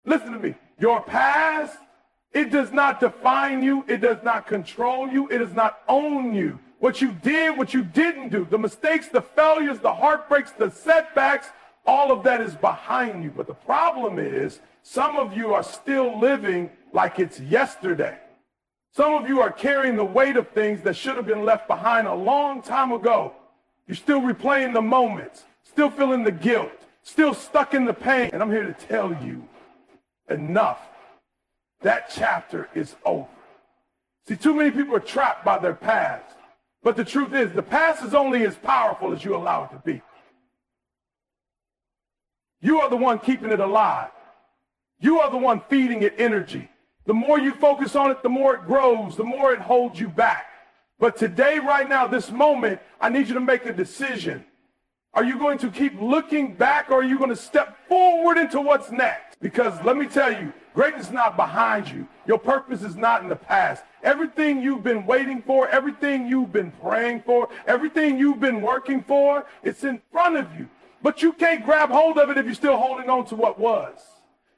Listen to me. Your past, it does not define you. It does not control you. It does not own you. What you did, what you didn't do, the mistakes, the failures, the heartbreaks, the setbacks, all of that is behind you. But the problem is, some of you are still living like it's yesterday. Some of you are carrying the weight of things that should have been left behind a long time ago. You're still replaying the moments, still feeling the guilt, still stuck in the pain. And I'm here to tell you, enough. That chapter is over. See, too many people are trapped by their past. But the truth is, the past is only as powerful as you allow it to be. You are the one keeping it alive. You are the one feeding it energy. The more you focus on it, the more it grows, the more it holds you back. But today, right now, this moment, I need you to make a decision. Are you going to keep looking back, or are you going to step forward into what's next? Because let me tell you, greatness is not behind you. Your purpose is not in the past. Everything you've been waiting for, everything you've been praying for, everything you've been working for, it's in front of you. But you can't grab hold of it if you're still holding on to what was.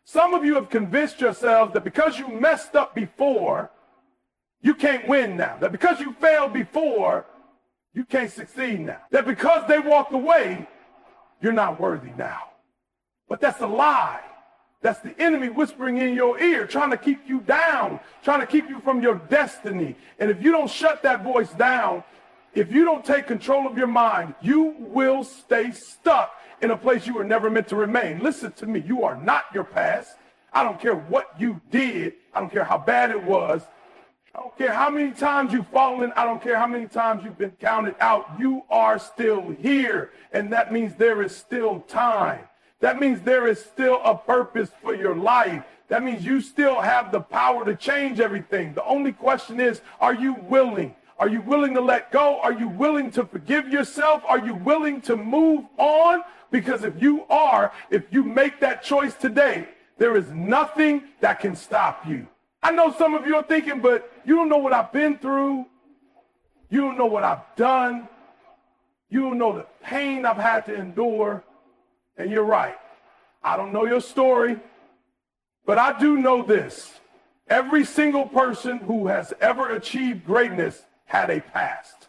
Some of you have convinced yourselves that because you messed up before, you can't win now. That because you failed before, you can't succeed now. That because they walked away, you're not worthy now. But that's a lie. That's the enemy whispering in your ear, trying to keep you down, trying to keep you from your destiny. And if you don't shut that voice down, if you don't take control of your mind, you will stay stuck in a place you were never meant to remain. Listen to me. You are not your past. I don't care what you did. I don't care how bad it was. I don't care how many times you've fallen. I don't care how many times you've been counted out. You are still here. And that means there is still time. That means there is still a purpose for your life. That means you still have the power to change everything. The only question is, are you willing? Are you willing to let go? Are you willing to forgive yourself? Are you willing to move on? Because if you are, if you make that choice today, there is nothing that can stop you. I know some of you are thinking, but you don't know what I've been through. You don't know what I've done. You don't know the pain I've had to endure. And you're right. I don't know your story, but I do know this. Every single person who has ever achieved greatness had a past.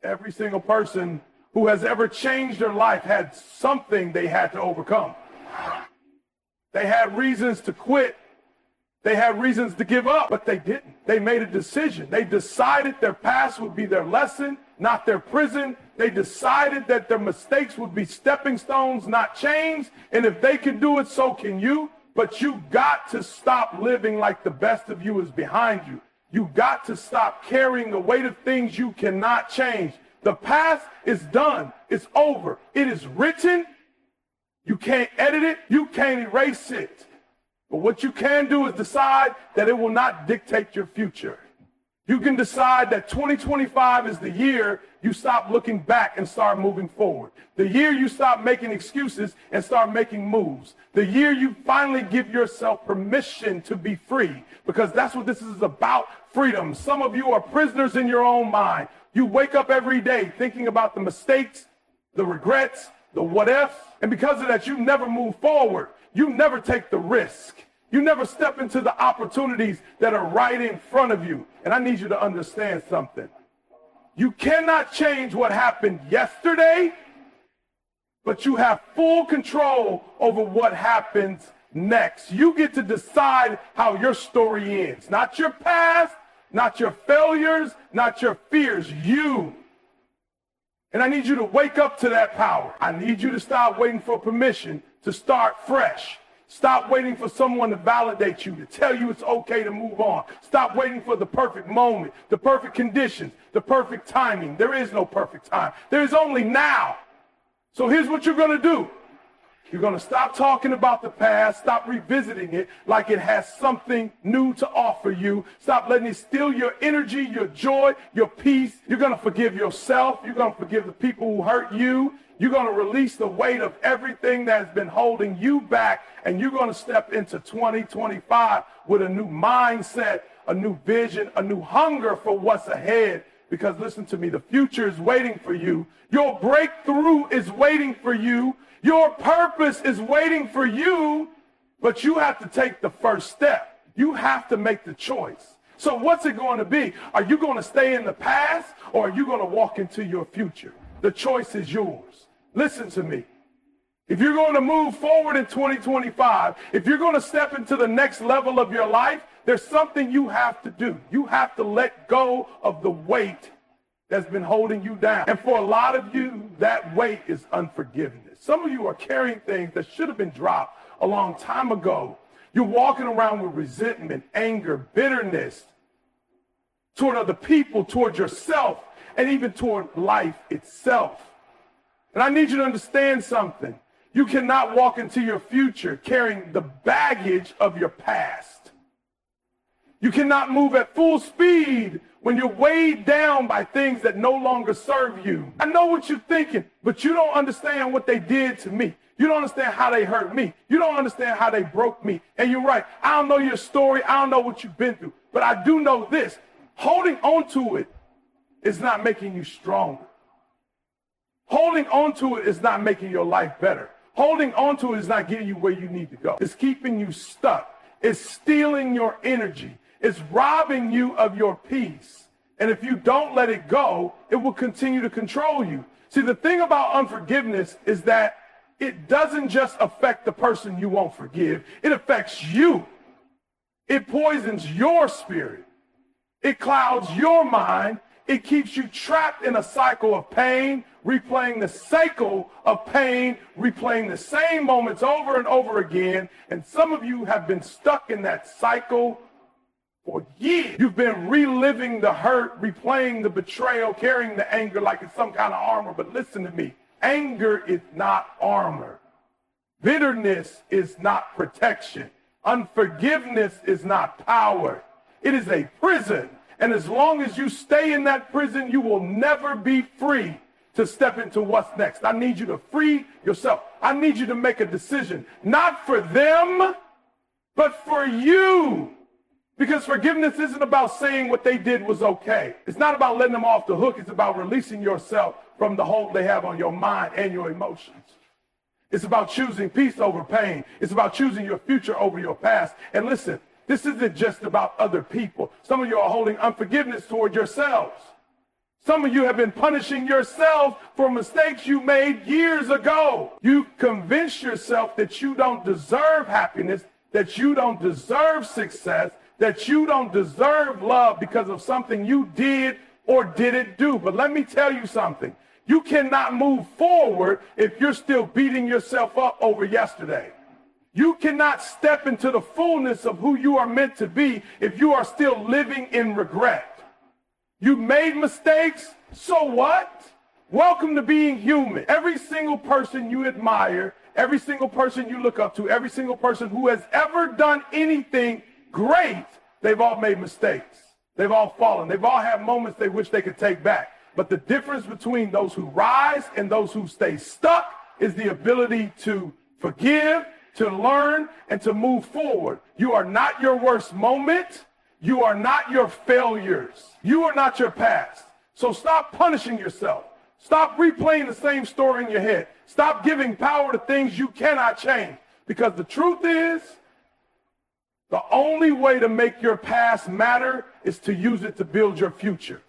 Every single person who has ever changed their life had something they had to overcome. They had reasons to quit. They had reasons to give up, but they didn't. They made a decision. They decided their past would be their lesson, not their prison. They decided that their mistakes would be stepping stones, not chains. And if they can do it, so can you. But you got to stop living like the best of you is behind you. You got to stop carrying the weight of things you cannot change. The past is done. It's over. It is written. You can't edit it. You can't erase it. But what you can do is decide that it will not dictate your future. You can decide that 2025 is the year you stop looking back and start moving forward. The year you stop making excuses and start making moves. The year you finally give yourself permission to be free, because that's what this is about, freedom. Some of you are prisoners in your own mind. You wake up every day thinking about the mistakes, the regrets, the what ifs, and because of that, you never move forward. You never take the risk. You never step into the opportunities that are right in front of you. And I need you to understand something. You cannot change what happened yesterday, but you have full control over what happens next. You get to decide how your story ends. Not your past, not your failures, not your fears. You. And I need you to wake up to that power. I need you to stop waiting for permission to start fresh. Stop waiting for someone to validate you, to tell you it's okay to move on. Stop waiting for the perfect moment, the perfect conditions, the perfect timing. There is no perfect time. There is only now. So here's what you're going to do. You're going to stop talking about the past, stop revisiting it like it has something new to offer you. Stop letting it steal your energy, your joy, your peace. You're going to forgive yourself. You're going to forgive the people who hurt you. You're going to release the weight of everything that has been holding you back, and you're going to step into 2025 with a new mindset, a new vision, a new hunger for what's ahead. Because listen to me, the future is waiting for you. Your breakthrough is waiting for you. Your purpose is waiting for you. But you have to take the first step. You have to make the choice. So what's it going to be? Are you going to stay in the past, or are you going to walk into your future? The choice is yours. Listen to me. If you're going to move forward in 2025, if you're going to step into the next level of your life, there's something you have to do. You have to let go of the weight that's been holding you down. And for a lot of you, that weight is unforgiveness. Some of you are carrying things that should have been dropped a long time ago. You're walking around with resentment, anger, bitterness toward other people, toward yourself, and even toward life itself. And I need you to understand something. You cannot walk into your future carrying the baggage of your past. You cannot move at full speed when you're weighed down by things that no longer serve you. I know what you're thinking, but you don't understand what they did to me. You don't understand how they hurt me. You don't understand how they broke me. And you're right. I don't know your story. I don't know what you've been through. But I do know this. Holding on to it is not making you stronger. Holding on to it is not making your life better. Holding on to it is not getting you where you need to go. It's keeping you stuck. It's stealing your energy. It's robbing you of your peace. And if you don't let it go, it will continue to control you. See, the thing about unforgiveness is that it doesn't just affect the person you won't forgive. It affects you. It poisons your spirit. It clouds your mind. It keeps you trapped in a cycle of pain, replaying the cycle of pain, replaying the same moments over and over again. And some of you have been stuck in that cycle for years. You've been reliving the hurt, replaying the betrayal, carrying the anger like it's some kind of armor. But listen to me. Anger is not armor. Bitterness is not protection. Unforgiveness is not power. It is a prison. And as long as you stay in that prison, you will never be free to step into what's next. I need you to free yourself. I need you to make a decision, not for them, but for you. Because forgiveness isn't about saying what they did was okay. It's not about letting them off the hook. It's about releasing yourself from the hold they have on your mind and your emotions. It's about choosing peace over pain. It's about choosing your future over your past. And listen, this isn't just about other people. Some of you are holding unforgiveness toward yourselves. Some of you have been punishing yourself for mistakes you made years ago. You convince yourself that you don't deserve happiness, that you don't deserve success, that you don't deserve love because of something you did or didn't do. But let me tell you something. You cannot move forward if you're still beating yourself up over yesterday. You cannot step into the fullness of who you are meant to be if you are still living in regret. You made mistakes, so what? Welcome to being human. Every single person you admire, every single person you look up to, every single person who has ever done anything great, they've all made mistakes. They've all fallen. They've all had moments they wish they could take back. But the difference between those who rise and those who stay stuck is the ability to forgive, to learn, and to move forward. You are not your worst moment. You are not your failures. You are not your past. So stop punishing yourself. Stop replaying the same story in your head. Stop giving power to things you cannot change. Because the truth is, the only way to make your past matter is to use it to build your future.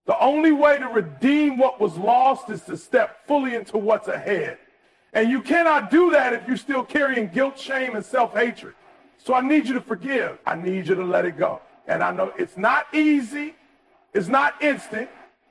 The only way to redeem what was lost is to step fully into what's ahead. And you cannot do that if you're still carrying guilt, shame, and self-hatred. So I need you to forgive. I need you to let it go. And I know it's not easy. It's not instant.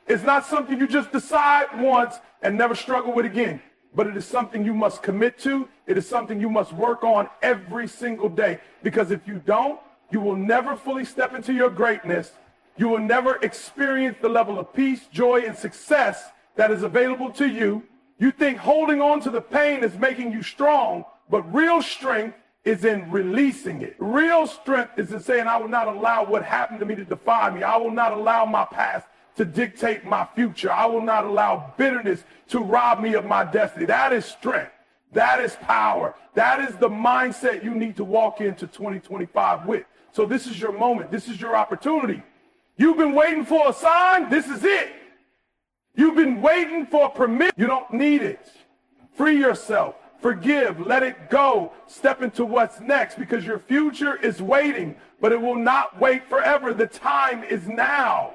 It's not something you just decide once and never struggle with again. But it is something you must commit to. It is something you must work on every single day. Because if you don't, you will never fully step into your greatness. You will never experience the level of peace, joy, and success that is available to you. You think holding on to the pain is making you strong, but real strength is in releasing it. Real strength is in saying, I will not allow what happened to me to define me. I will not allow my past to dictate my future. I will not allow bitterness to rob me of my destiny. That is strength. That is power. That is the mindset you need to walk into 2025 with. So this is your moment. This is your opportunity. You've been waiting for a sign. This is it. You've been waiting for a permit. You don't need it. Free yourself. Forgive, let it go, step into what's next, because your future is waiting, but it will not wait forever. The time is now.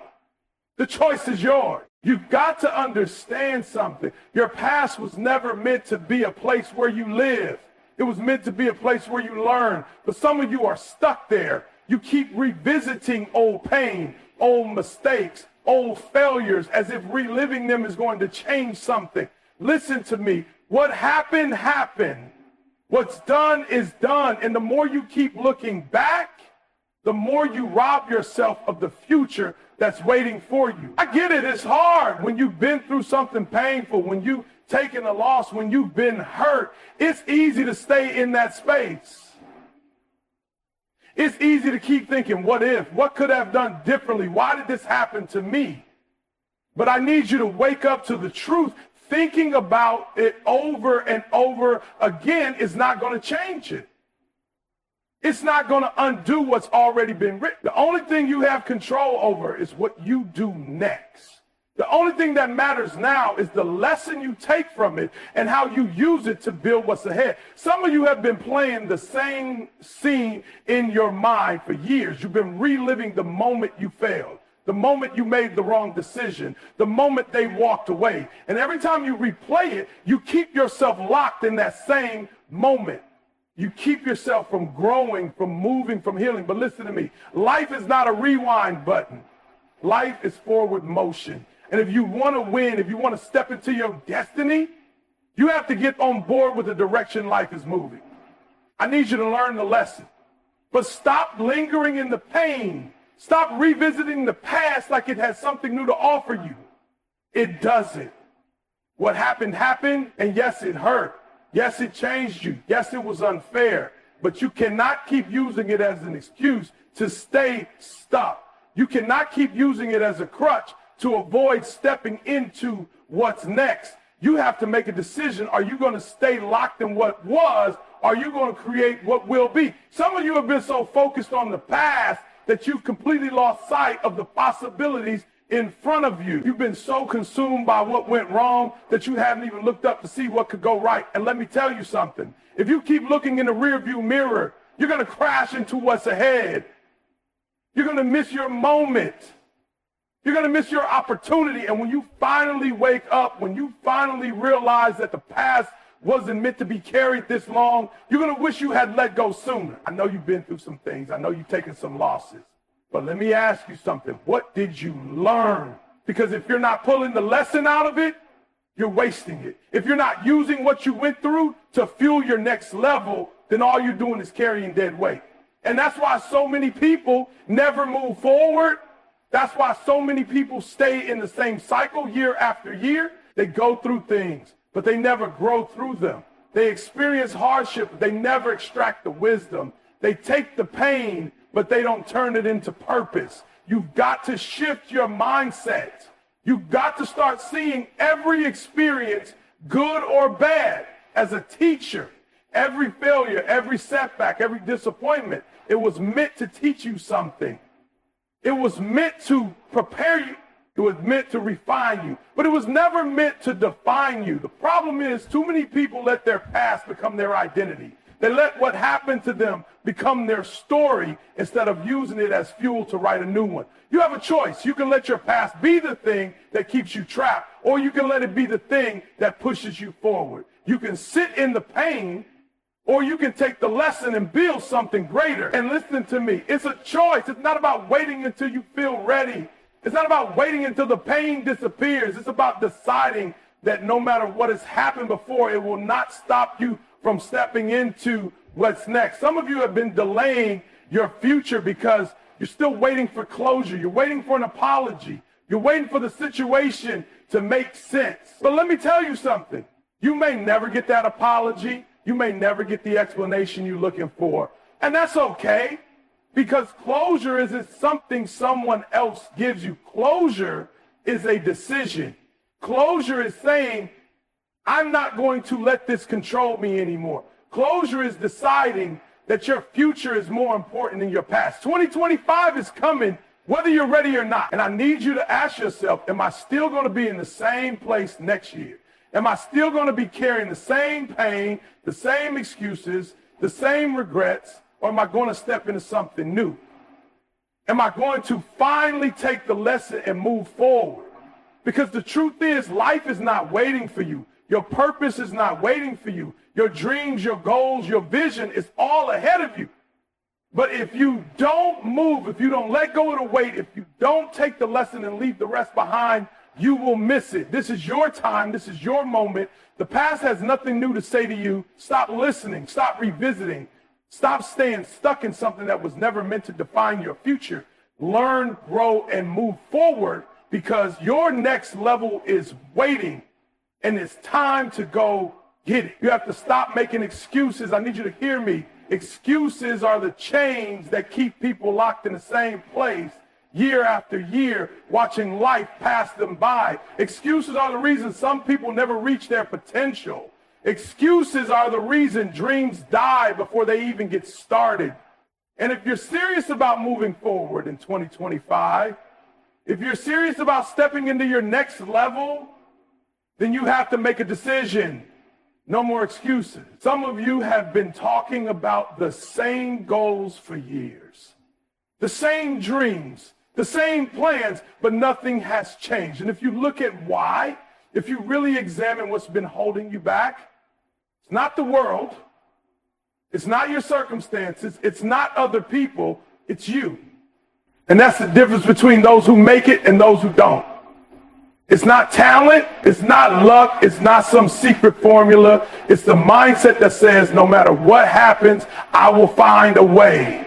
The choice is yours. You've got to understand something. Your past was never meant to be a place where you live. It was meant to be a place where you learn. But some of you are stuck there. You keep revisiting old pain, old mistakes, old failures, as if reliving them is going to change something. Listen to me. What happened, happened. What's done is done. And the more you keep looking back, the more you rob yourself of the future that's waiting for you. I get it. It's hard when you've been through something painful, when you've taken a loss, when you've been hurt. It's easy to stay in that space. It's easy to keep thinking, what if? What could I have done differently? Why did this happen to me? But I need you to wake up to the truth. Thinking about it over and over again is not going to change it. It's not going to undo what's already been written. The only thing you have control over is what you do next. The only thing that matters now is the lesson you take from it and how you use it to build what's ahead. Some of you have been playing the same scene in your mind for years. You've been reliving the moment you failed, the moment you made the wrong decision, the moment they walked away. And every time you replay it, you keep yourself locked in that same moment. You keep yourself from growing, from moving, from healing. But listen to me. Life is not a rewind button. Life is forward motion. And if you want to win, if you want to step into your destiny, you have to get on board with the direction life is moving. I need you to learn the lesson. But stop lingering in the pain. Stop revisiting the past like it has something new to offer you. It doesn't. What happened, happened. And yes, it hurt. Yes, it changed you. Yes, it was unfair. But you cannot keep using it as an excuse to stay stuck. You cannot keep using it as a crutch to avoid stepping into what's next. You have to make a decision. Are you going to stay locked in what was? Or are you going to create what will be? Some of you have been so focused on the past that you've completely lost sight of the possibilities in front of you. You've been so consumed by what went wrong that you haven't even looked up to see what could go right. And let me tell you something. If you keep looking in the rearview mirror, you're going to crash into what's ahead. You're going to miss your moment. You're going to miss your opportunity. And when you finally wake up, when you finally realize that the past wasn't meant to be carried this long, you're going to wish you had let go sooner. I know you've been through some things. I know you've taken some losses. But let me ask you something. What did you learn? Because if you're not pulling the lesson out of it, you're wasting it. If you're not using what you went through to fuel your next level, then all you're doing is carrying dead weight. And that's why so many people never move forward. That's why so many people stay in the same cycle year after year. They go through things, but they never grow through them. They experience hardship, but they never extract the wisdom. They take the pain, but they don't turn it into purpose. You've got to shift your mindset. You've got to start seeing every experience, good or bad, as a teacher. Every failure, every setback, every disappointment, it was meant to teach you something. It was meant to prepare you. It was meant to refine you. But it was never meant to define you. The problem is too many people let their past become their identity. They let what happened to them become their story instead of using it as fuel to write a new one. You have a choice. You can let your past be the thing that keeps you trapped, or you can let it be the thing that pushes you forward. You can sit in the pain, or you can take the lesson and build something greater. And listen to me, it's a choice. It's not about waiting until you feel ready. It's not about waiting until the pain disappears. It's about deciding that no matter what has happened before, it will not stop you from stepping into what's next. Some of you have been delaying your future because you're still waiting for closure. You're waiting for an apology. You're waiting for the situation to make sense. But let me tell you something. You may never get that apology. You may never get the explanation you're looking for. And that's okay, because closure isn't something someone else gives you. Closure is a decision. Closure is saying, I'm not going to let this control me anymore. Closure is deciding that your future is more important than your past. 2025 is coming, whether you're ready or not. And I need you to ask yourself, am I still going to be in the same place next year? Am I still going to be carrying the same pain, the same excuses, the same regrets, or am I going to step into something new? Am I going to finally take the lesson and move forward? Because the truth is, life is not waiting for you. Your purpose is not waiting for you. Your dreams, your goals, your vision is all ahead of you. But if you don't move, if you don't let go of the weight, if you don't take the lesson and leave the rest behind, you will miss it. This is your time. This is your moment. The past has nothing new to say to you. Stop listening. Stop revisiting. Stop staying stuck in something that was never meant to define your future. Learn, grow, and move forward, because your next level is waiting, and it's time to go get it. You have to stop making excuses. I need you to hear me. Excuses are the chains that keep people locked in the same place year after year, watching life pass them by. Excuses are the reason some people never reach their potential. Excuses are the reason dreams die before they even get started. And if you're serious about moving forward in 2025, if you're serious about stepping into your next level, then you have to make a decision. No more excuses. Some of you have been talking about the same goals for years, the same dreams, the same plans, but nothing has changed. And if you look at why, if you really examine what's been holding you back, it's not the world, it's not your circumstances, it's not other people, it's you. And that's the difference between those who make it and those who don't. It's not talent, it's not luck, it's not some secret formula. It's the mindset that says no matter what happens, I will find a way.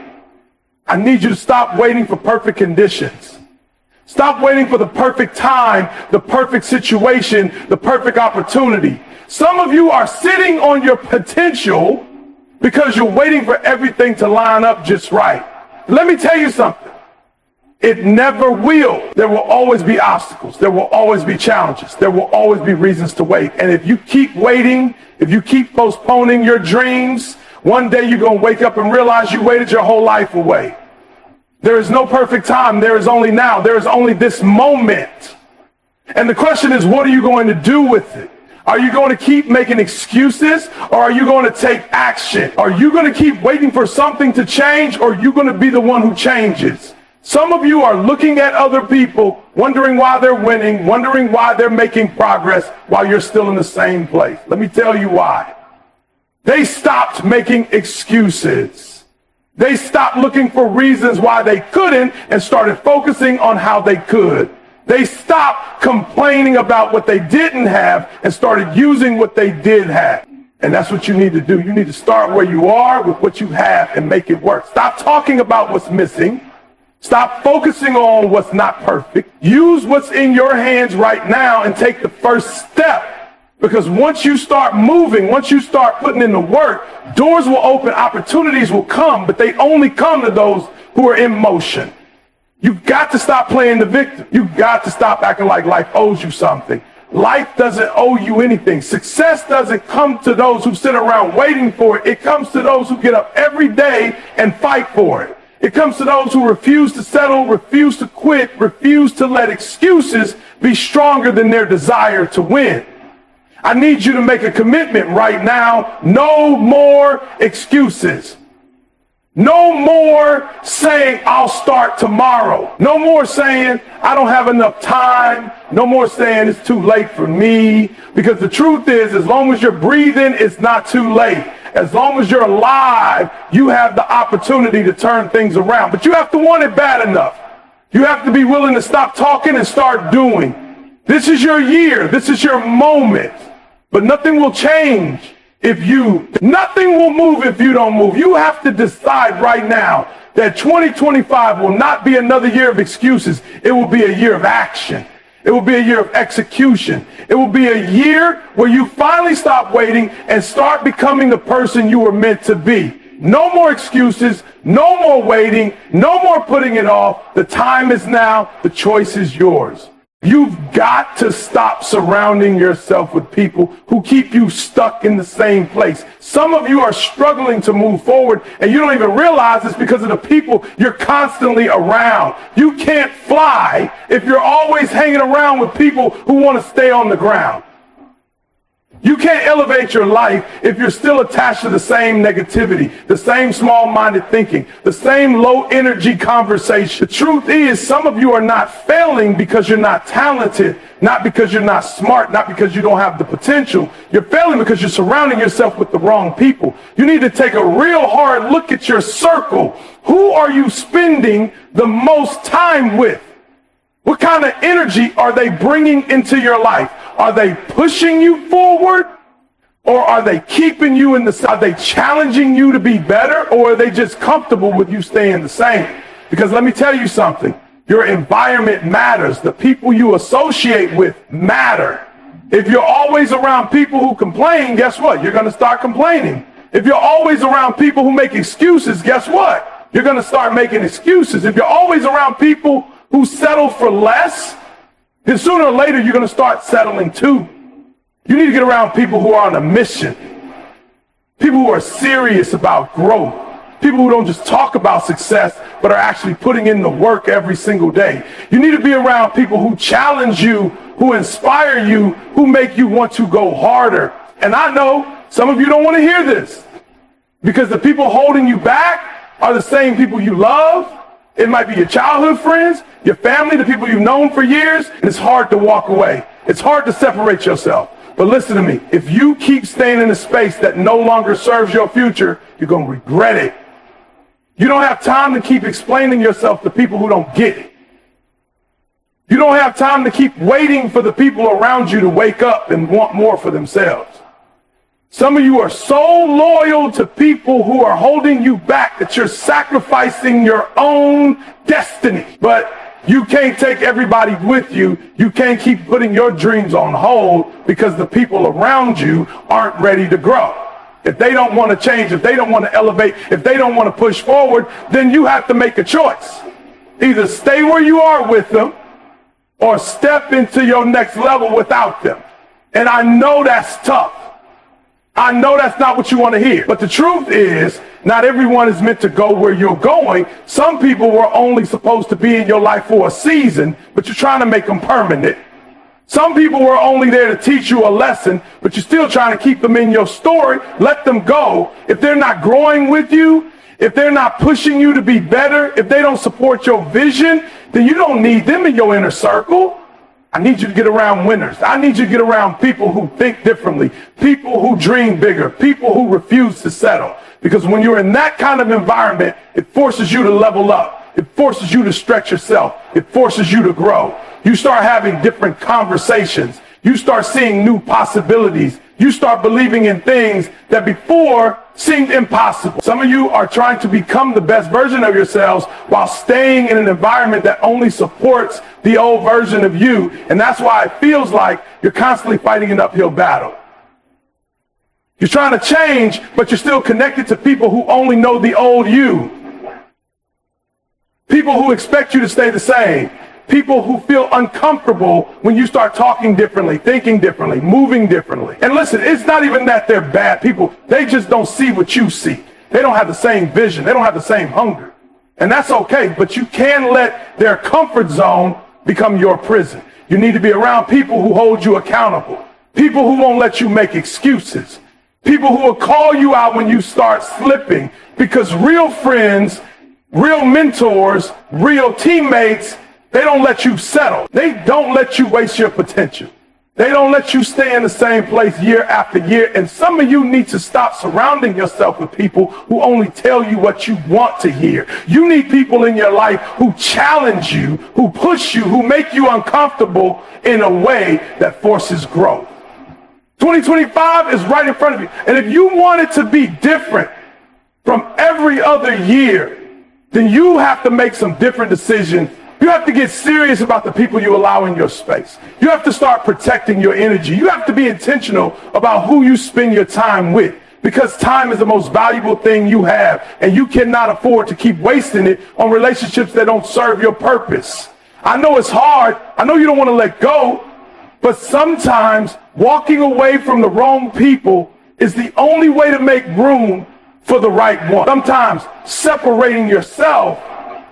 I need you to stop waiting for perfect conditions. Stop waiting for the perfect time, the perfect situation, the perfect opportunity. Some of you are sitting on your potential because you're waiting for everything to line up just right. Let me tell you something. It never will. There will always be obstacles. There will always be challenges. There will always be reasons to wait. And if you keep waiting, if you keep postponing your dreams, one day you're going to wake up and realize you waited your whole life away. There is no perfect time. There is only now. There is only this moment. And the question is, what are you going to do with it? Are you going to keep making excuses, or are you going to take action? Are you going to keep waiting for something to change, or are you going to be the one who changes? Some of you are looking at other people, wondering why they're winning, wondering why they're making progress while you're still in the same place. Let me tell you why. They stopped making excuses. They stopped looking for reasons why they couldn't and started focusing on how they could. They stopped complaining about what they didn't have and started using what they did have. And that's what you need to do. You need to start where you are with what you have and make it work. Stop talking about what's missing. Stop focusing on what's not perfect. Use what's in your hands right now and take the first step. Because once you start moving, once you start putting in the work, doors will open, opportunities will come, but they only come to those who are in motion. You've got to stop playing the victim. You've got to stop acting like life owes you something. Life doesn't owe you anything. Success doesn't come to those who sit around waiting for it. It comes to those who get up every day and fight for it. It comes to those who refuse to settle, refuse to quit, refuse to let excuses be stronger than their desire to win. I need you to make a commitment right now. No more excuses. No more saying, I'll start tomorrow. No more saying, I don't have enough time. No more saying, it's too late for me. Because the truth is, as long as you're breathing, it's not too late. As long as you're alive, you have the opportunity to turn things around. But you have to want it bad enough. You have to be willing to stop talking and start doing. This is your year. This is your moment. But nothing will change nothing will move if you don't move. You have to decide right now that 2025 will not be another year of excuses. It will be a year of action. It will be a year of execution. It will be a year where you finally stop waiting and start becoming the person you were meant to be. No more excuses, no more waiting, no more putting it off. The time is now. The choice is yours. You've got to stop surrounding yourself with people who keep you stuck in the same place. Some of you are struggling to move forward, and you don't even realize it's because of the people you're constantly around. You can't fly if you're always hanging around with people who want to stay on the ground. You can't elevate your life if you're still attached to the same negativity, the same small-minded thinking, the same low-energy conversation. The truth is, some of you are not failing because you're not talented, not because you're not smart, not because you don't have the potential. You're failing because you're surrounding yourself with the wrong people. You need to take a real hard look at your circle. Who are you spending the most time with? What kind of energy are they bringing into your life? Are they pushing you forward, or are they keeping you in the, are they challenging you to be better, or are they just comfortable with you staying the same? Because let me tell you something, your environment matters. The people you associate with matter. If you're always around people who complain, guess what? You're going to start complaining. If you're always around people who make excuses, guess what? You're going to start making excuses. If you're always around people who settle for less, then sooner or later you're going to start settling too. You need to get around people who are on a mission, people who are serious about growth, people who don't just talk about success but are actually putting in the work every single day. You need to be around people who challenge you, who inspire you, who make you want to go harder. And I know some of you don't want to hear this, because the people holding you back are the same people you love. It might be your childhood friends, your family, the people you've known for years, and it's hard to walk away. It's hard to separate yourself. But listen to me, if you keep staying in a space that no longer serves your future, you're going to regret it. You don't have time to keep explaining yourself to people who don't get it. You don't have time to keep waiting for the people around you to wake up and want more for themselves. Some of you are so loyal to people who are holding you back that you're sacrificing your own destiny. But you can't take everybody with you. You can't keep putting your dreams on hold because the people around you aren't ready to grow. If they don't want to change, if they don't want to elevate, if they don't want to push forward, then you have to make a choice. Either stay where you are with them or step into your next level without them. And I know that's tough. I know that's not what you want to hear. But the truth is, not everyone is meant to go where you're going. Some people were only supposed to be in your life for a season, but you're trying to make them permanent. Some people were only there to teach you a lesson, but you're still trying to keep them in your story. Let them go. If they're not growing with you, if they're not pushing you to be better, if they don't support your vision, then you don't need them in your inner circle. I need you to get around winners. I need you to get around people who think differently, people who dream bigger, people who refuse to settle. Because when you're in that kind of environment, it forces you to level up. It forces you to stretch yourself. It forces you to grow. You start having different conversations. You start seeing new possibilities. You start believing in things that before seemed impossible. Some of you are trying to become the best version of yourselves while staying in an environment that only supports the old version of you. And that's why it feels like you're constantly fighting an uphill battle. You're trying to change, but you're still connected to people who only know the old you. People who expect you to stay the same. People who feel uncomfortable when you start talking differently, thinking differently, moving differently. And listen, it's not even that they're bad people. They just don't see what you see. They don't have the same vision. They don't have the same hunger. And that's okay, but you can let their comfort zone become your prison. You need to be around people who hold you accountable. People who won't let you make excuses. People who will call you out when you start slipping. Because real friends, real mentors, real teammates, they don't let you settle. They don't let you waste your potential. They don't let you stay in the same place year after year. And some of you need to stop surrounding yourself with people who only tell you what you want to hear. You need people in your life who challenge you, who push you, who make you uncomfortable in a way that forces growth. 2025 is right in front of you. And if you want it to be different from every other year, then you have to make some different decisions. You have to get serious about the people you allow in your space. You have to start protecting your energy. You have to be intentional about who you spend your time with, because time is the most valuable thing you have, and you cannot afford to keep wasting it on relationships that don't serve your purpose. I know it's hard. I know you don't want to let go, but sometimes walking away from the wrong people is the only way to make room for the right one. Sometimes separating yourself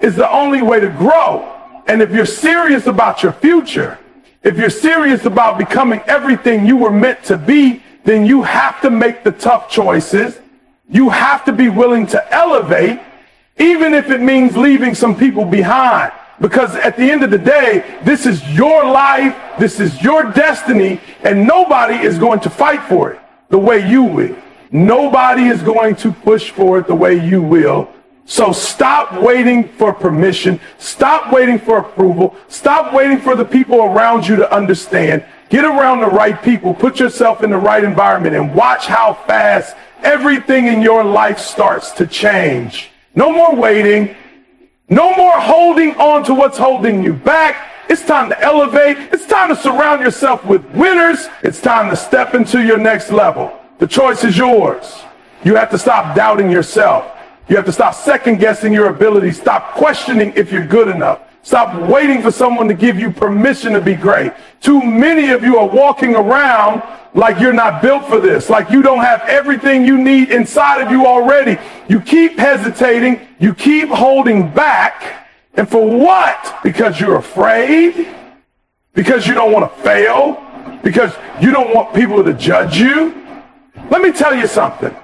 is the only way to grow. And if you're serious about your future, if you're serious about becoming everything you were meant to be, then you have to make the tough choices. You have to be willing to elevate, even if it means leaving some people behind. Because at the end of the day, this is your life, this is your destiny, and nobody is going to fight for it the way you will. Nobody is going to push for it the way you will. So stop waiting for permission. Stop waiting for approval. Stop waiting for the people around you to understand. Get around the right people. Put yourself in the right environment and watch how fast everything in your life starts to change. No more waiting. No more holding on to what's holding you back. It's time to elevate. It's time to surround yourself with winners. It's time to step into your next level. The choice is yours. You have to stop doubting yourself. You have to stop second guessing your abilities. Stop questioning if you're good enough. Stop waiting for someone to give you permission to be great. Too many of you are walking around like you're not built for this, like you don't have everything you need inside of you already. You keep hesitating. You keep holding back. And for what? Because you're afraid? Because you don't want to fail? Because you don't want people to judge you? Let me tell you something.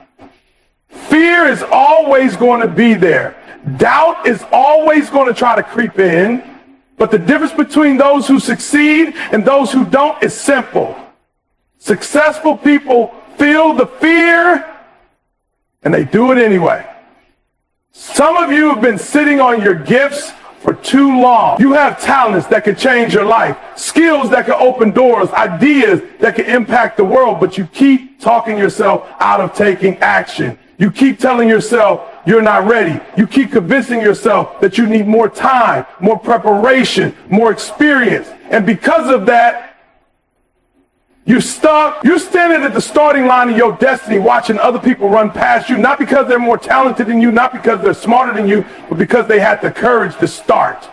Fear is always going to be there. Doubt is always going to try to creep in. But the difference between those who succeed and those who don't is simple. Successful people feel the fear and they do it anyway. Some of you have been sitting on your gifts for too long. You have talents that can change your life, skills that can open doors, ideas that can impact the world, but you keep talking yourself out of taking action. You keep telling yourself you're not ready. You keep convincing yourself that you need more time, more preparation, more experience. And because of that, you're stuck. You're standing at the starting line of your destiny watching other people run past you, not because they're more talented than you, not because they're smarter than you, but because they had the courage to start.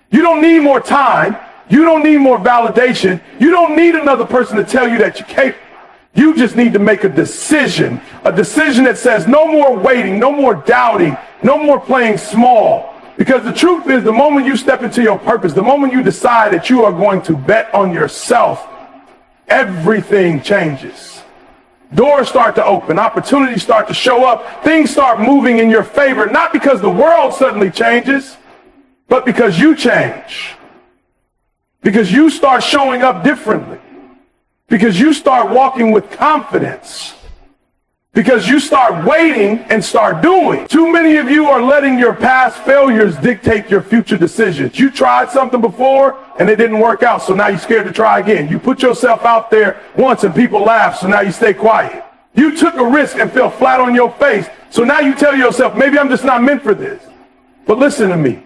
You don't need more time. You don't need more validation. You don't need another person to tell you that you're capable. You just need to make a decision that says no more waiting, no more doubting, no more playing small. Because the truth is, the moment you step into your purpose, the moment you decide that you are going to bet on yourself, everything changes. Doors start to open, opportunities start to show up, things start moving in your favor, not because the world suddenly changes, but because you change. Because you start showing up differently. Because you start walking with confidence. Because you start waiting and start doing. Too many of you are letting your past failures dictate your future decisions. You tried something before and it didn't work out, so now you're scared to try again. You put yourself out there once and people laugh, so now you stay quiet. You took a risk and fell flat on your face, so now you tell yourself, maybe I'm just not meant for this. But listen to me.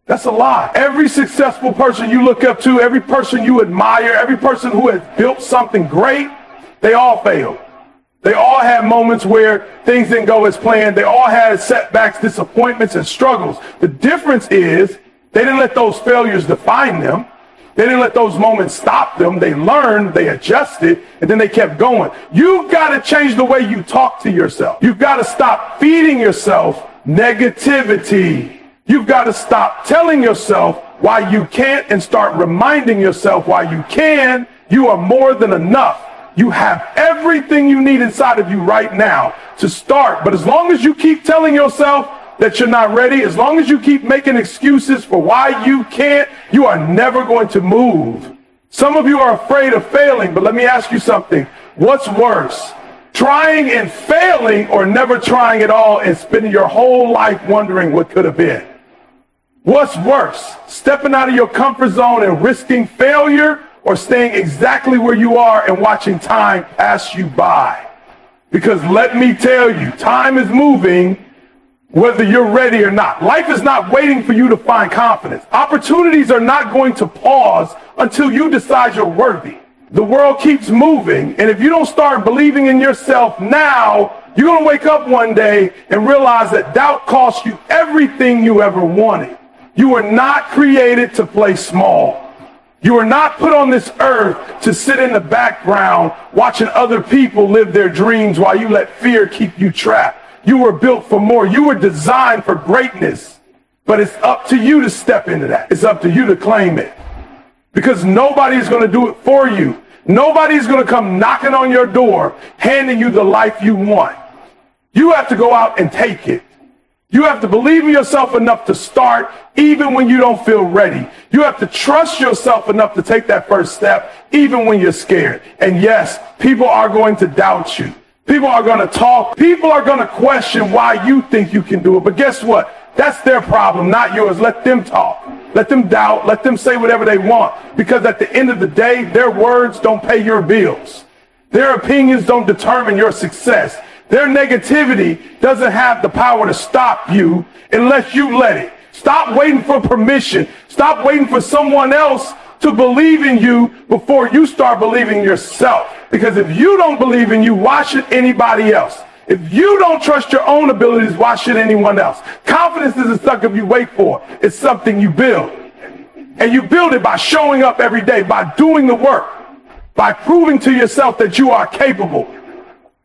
That's a lie. Every successful person you look up to, every person you admire, every person who has built something great, they all failed. They all had moments where things didn't go as planned. They all had setbacks, disappointments, and struggles. The difference is they didn't let those failures define them. They didn't let those moments stop them. They learned, they adjusted, and then they kept going. You've got to change the way you talk to yourself. You've got to stop feeding yourself negativity. You've got to stop telling yourself why you can't and start reminding yourself why you can. You are more than enough. You have everything you need inside of you right now to start. But as long as you keep telling yourself that you're not ready, as long as you keep making excuses for why you can't, you are never going to move. Some of you are afraid of failing, but let me ask you something. What's worse? Trying and failing, or never trying at all and spending your whole life wondering what could have been? What's worse? Stepping out of your comfort zone and risking failure, or staying exactly where you are and watching time pass you by? Because let me tell you, time is moving whether you're ready or not. Life is not waiting for you to find confidence. Opportunities are not going to pause until you decide you're worthy. The world keeps moving, and if you don't start believing in yourself now, you're going to wake up one day and realize that doubt cost you everything you ever wanted. You were not created to play small. You were not put on this earth to sit in the background watching other people live their dreams while you let fear keep you trapped. You were built for more. You were designed for greatness. But it's up to you to step into that. It's up to you to claim it. Because nobody is going to do it for you. Nobody's going to come knocking on your door, handing you the life you want. You have to go out and take it. You have to believe in yourself enough to start even when you don't feel ready. You have to trust yourself enough to take that first step even when you're scared. And yes, people are going to doubt you. People are going to talk. People are going to question why you think you can do it. But guess what? That's their problem, not yours. Let them talk. Let them doubt. Let them say whatever they want. Because at the end of the day, their words don't pay your bills. Their opinions don't determine your success. Their negativity doesn't have the power to stop you unless you let it. Stop waiting for permission. Stop waiting for someone else to believe in you before you start believing yourself. Because if you don't believe in you, why should anybody else? If you don't trust your own abilities, why should anyone else? Confidence isn't something you wait for. It's something you build. And you build it by showing up every day, by doing the work, by proving to yourself that you are capable.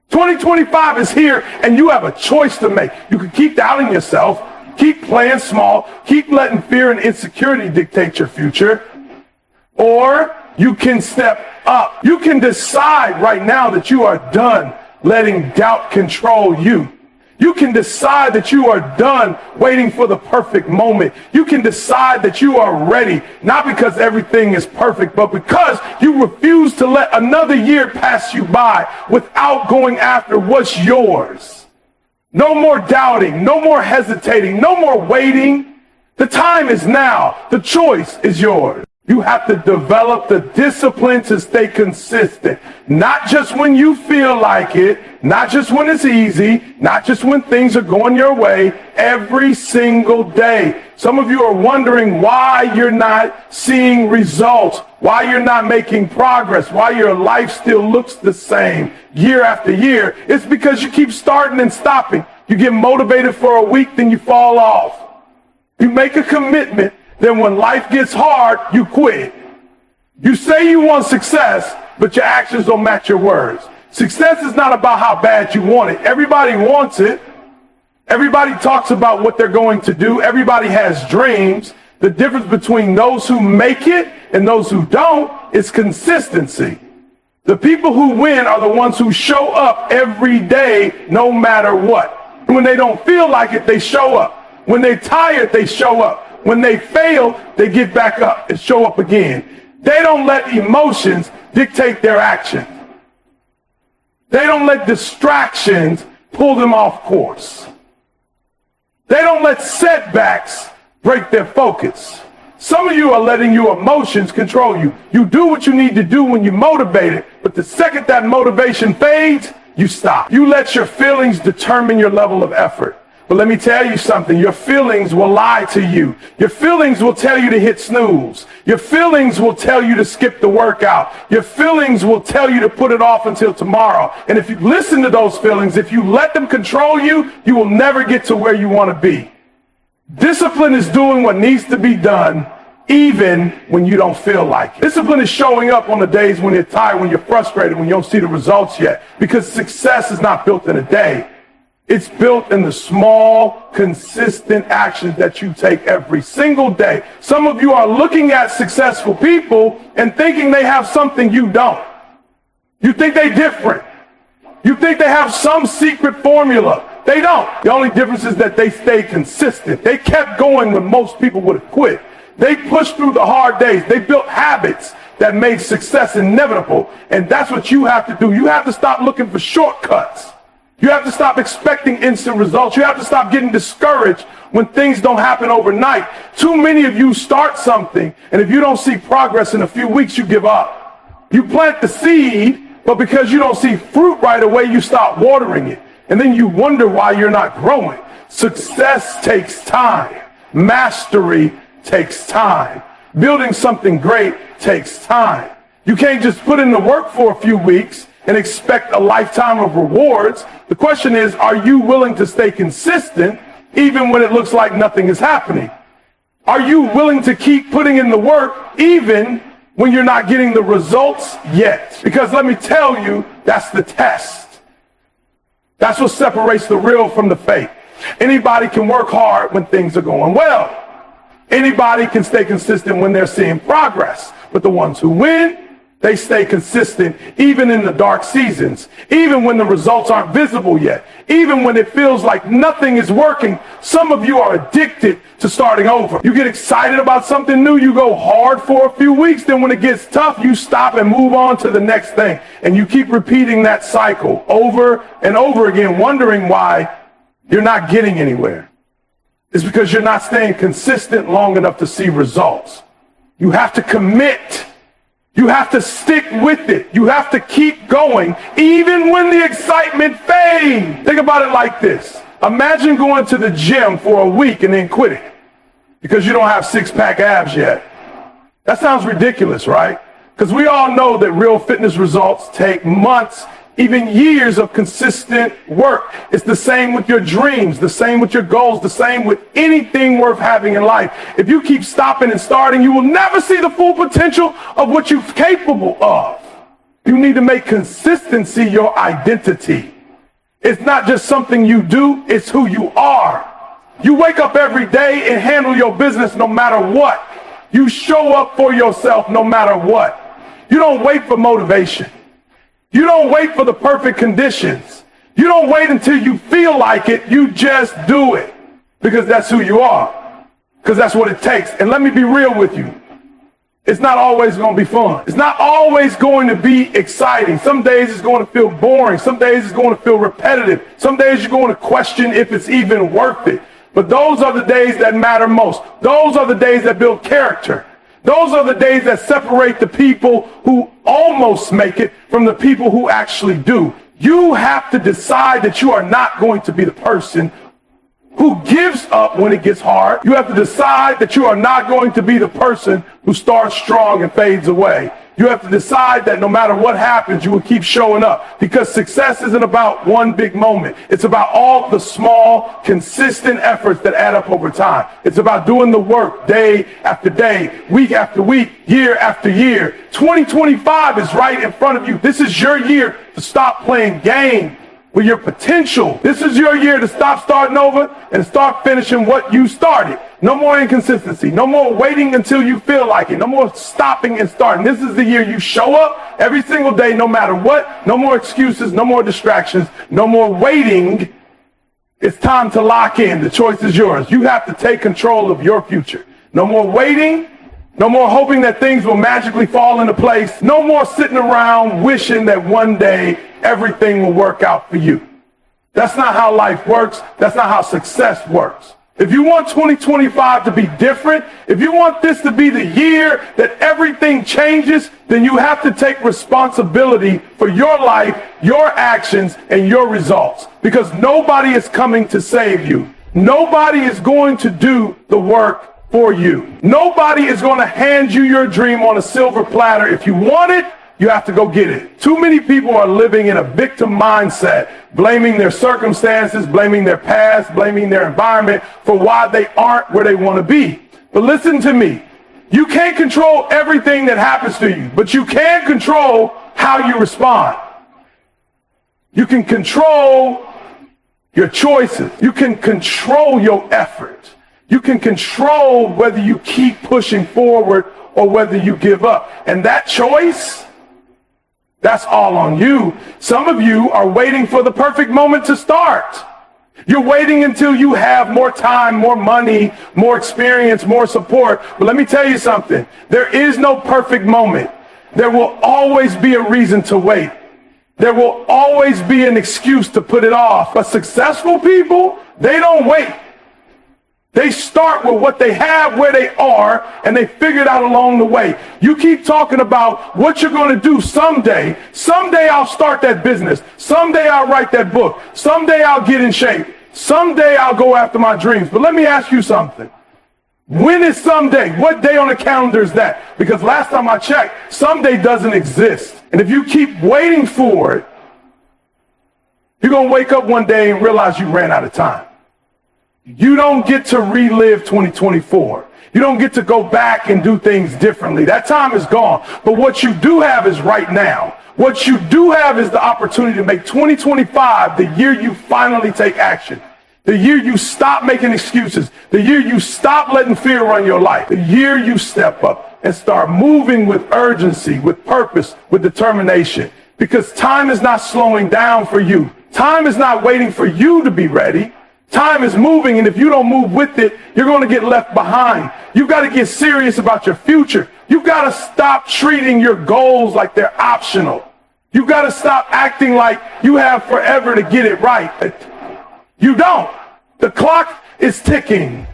2025 is here, and you have a choice to make. You can keep doubting yourself, keep playing small, keep letting fear and insecurity dictate your future, or you can step up. You can decide right now that you are done letting doubt control you. You can decide that you are done waiting for the perfect moment. You can decide that you are ready, not because everything is perfect, but because you refuse to let another year pass you by without going after what's yours. No more doubting, no more hesitating, no more waiting. The time is now. The choice is yours. You have to develop the discipline to stay consistent. Not just when you feel like it, not just when it's easy, not just when things are going your way, every single day. Some of you are wondering why you're not seeing results, why you're not making progress, why your life still looks the same year after year. It's because you keep starting and stopping. You get motivated for a week, then you fall off. You make a commitment, then when life gets hard, you quit. You say you want success, but your actions don't match your words. Success is not about how bad you want it. Everybody wants it. Everybody talks about what they're going to do. Everybody has dreams. The difference between those who make it and those who don't is consistency. The people who win are the ones who show up every day, no matter what. When they don't feel like it, they show up. When they're tired, they show up. When they fail, they get back up and show up again. They don't let emotions dictate their action. They don't let distractions pull them off course. They don't let setbacks break their focus. Some of you are letting your emotions control you. You do what you need to do when you're motivated, but the second that motivation fades, you stop. You let your feelings determine your level of effort. But let me tell you something, your feelings will lie to you. Your feelings will tell you to hit snooze. Your feelings will tell you to skip the workout. Your feelings will tell you to put it off until tomorrow. And if you listen to those feelings, if you let them control you, you will never get to where you want to be. Discipline is doing what needs to be done, even when you don't feel like it. Discipline is showing up on the days when you're tired, when you're frustrated, when you don't see the results yet. Because success is not built in a day. It's built in the small, consistent actions that you take every single day. Some of you are looking at successful people and thinking they have something you don't. You think they're different. You think they have some secret formula. They don't. The only difference is that they stayed consistent. They kept going when most people would have quit. They pushed through the hard days. They built habits that made success inevitable. And that's what you have to do. You have to stop looking for shortcuts. You have to stop expecting instant results. You have to stop getting discouraged when things don't happen overnight. Too many of you start something, and if you don't see progress in a few weeks, you give up. You plant the seed, but because you don't see fruit right away, you stop watering it. And then you wonder why you're not growing. Success takes time. Mastery takes time. Building something great takes time. You can't just put in the work for a few weeks and expect a lifetime of rewards. The question is, are you willing to stay consistent even when it looks like nothing is happening? Are you willing to keep putting in the work even when you're not getting the results yet? Because let me tell you, that's the test. That's what separates the real from the fake. Anybody can work hard when things are going well. Anybody can stay consistent when they're seeing progress. But the ones who win They stay consistent even in the dark seasons, even when the results aren't visible yet, even when it feels like nothing is working. Some of you are addicted to starting over. You get excited about something new, you go hard for a few weeks, then when it gets tough, you stop and move on to the next thing. And you keep repeating that cycle over and over again, wondering why you're not getting anywhere. It's because you're not staying consistent long enough to see results. You have to commit. You have to stick with it. You have to keep going, even when the excitement fades. Think about it like this. Imagine going to the gym for a week and then quitting because you don't have six-pack abs yet. That sounds ridiculous, right? Because we all know that real fitness results take months, even years of consistent work. It's the same with your dreams, the same with your goals, the same with anything worth having in life. If you keep stopping and starting, you will never see the full potential of what you're capable of. You need to make consistency your identity. It's not just something you do, it's who you are. You wake up every day and handle your business no matter what. You show up for yourself no matter what. You don't wait for motivation. You don't wait for the perfect conditions. You don't wait until you feel like it. You just do it because that's who you are, because that's what it takes. And let me be real with you. It's not always going to be fun. It's not always going to be exciting. Some days it's going to feel boring. Some days it's going to feel repetitive. Some days you're going to question if it's even worth it. But those are the days that matter most. Those are the days that build character. Those are the days that separate the people who almost make it from the people who actually do. You have to decide that you are not going to be the person who gives up when it gets hard. You have to decide that you are not going to be the person who starts strong and fades away. You have to decide that no matter what happens, you will keep showing up, because success isn't about one big moment. It's about all the small, consistent efforts that add up over time. It's about doing the work day after day, week after week, year after year. 2025 is right in front of you. This is your year to stop playing games with your potential. This is your year to stop starting over and start finishing what you started. No more inconsistency. No more waiting until you feel like it. No more stopping and starting. This is the year you show up every single day, no matter what. No more excuses, no more distractions, no more waiting. It's time to lock in. The choice is yours. You have to take control of your future. No more waiting. No more hoping that things will magically fall into place. No more sitting around wishing that one day everything will work out for you. That's not how life works. That's not how success works. If you want 2025 to be different, if you want this to be the year that everything changes, then you have to take responsibility for your life, your actions, and your results. Because nobody is coming to save you. Nobody is going to do the work for you. Nobody is going to hand you your dream on a silver platter. If you want it, you have to go get it. Too many people are living in a victim mindset, blaming their circumstances, blaming their past, blaming their environment for why they aren't where they want to be. But listen to me. You can't control everything that happens to you, but you can control how you respond. You can control your choices. You can control your effort. You can control whether you keep pushing forward or whether you give up. And that choice, that's all on you. Some of you are waiting for the perfect moment to start. You're waiting until you have more time, more money, more experience, more support. But let me tell you something. There is no perfect moment. There will always be a reason to wait. There will always be an excuse to put it off. But successful people, they don't wait. They start with what they have, where they are, and they figure it out along the way. You keep talking about what you're going to do someday. Someday I'll start that business. Someday I'll write that book. Someday I'll get in shape. Someday I'll go after my dreams. But let me ask you something. When is someday? What day on the calendar is that? Because last time I checked, someday doesn't exist. And if you keep waiting for it, you're going to wake up one day and realize you ran out of time. You don't get to relive 2024. You don't get to go back and do things differently. That time is gone. But what you do have is right now. What you do have is the opportunity to make 2025 the year you finally take action. The year you stop making excuses. The year you stop letting fear run your life. The year you step up and start moving with urgency, with purpose, with determination. Because time is not slowing down for you. Time is not waiting for you to be ready. Time is moving, and if you don't move with it, you're going to get left behind. You've got to get serious about your future. You've got to stop treating your goals like they're optional. You've got to stop acting like you have forever to get it right. You don't. The clock is ticking.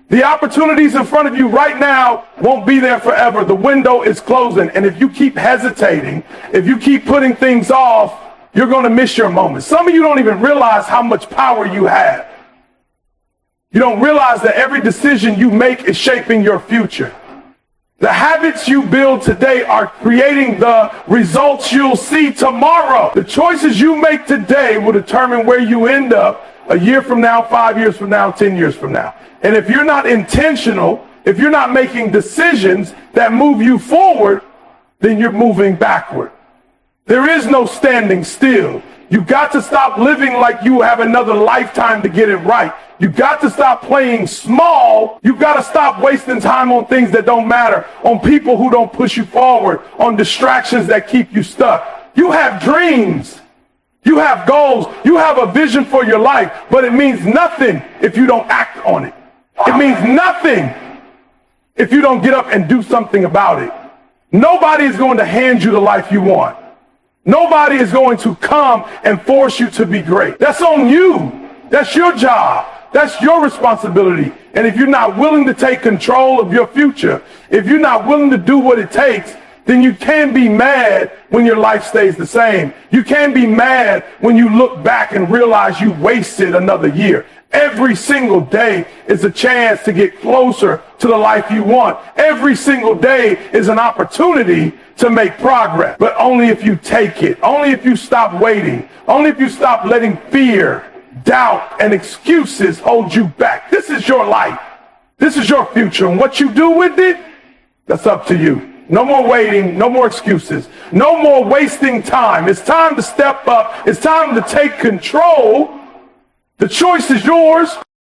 The opportunities in front of you right now won't be there forever. The window is closing. And if you keep hesitating, if you keep putting things off, you're going to miss your moment. Some of you don't even realize how much power you have. You don't realize that every decision you make is shaping your future. The habits you build today are creating the results you'll see tomorrow. The choices you make today will determine where you end up a year from now, 5 years from now, 10 years from now. And if you're not intentional, if you're not making decisions that move you forward, then you're moving backward. There is no standing still. You've got to stop living like you have another lifetime to get it right. You've got to stop playing small. You've got to stop wasting time on things that don't matter, on people who don't push you forward, on distractions that keep you stuck. You have dreams. You have goals. You have a vision for your life, but it means nothing if you don't act on it. It means nothing if you don't get up and do something about it. Nobody is going to hand you the life you want. Nobody is going to come and force you to be great. That's on you. That's your job. That's your responsibility. And if you're not willing to take control of your future, if you're not willing to do what it takes, then you can be mad when your life stays the same. You can be mad when you look back and realize you wasted another year. Every single day is a chance to get closer to the life you want. Every single day is an opportunity to make progress, but only if you take it, only if you stop waiting, only if you stop letting fear, doubt, and excuses hold you back. This is your life. This is your future, and what you do with it, that's up to you. No more waiting, no more excuses, no more wasting time. It's time to step up. It's time to take control. The choice is yours.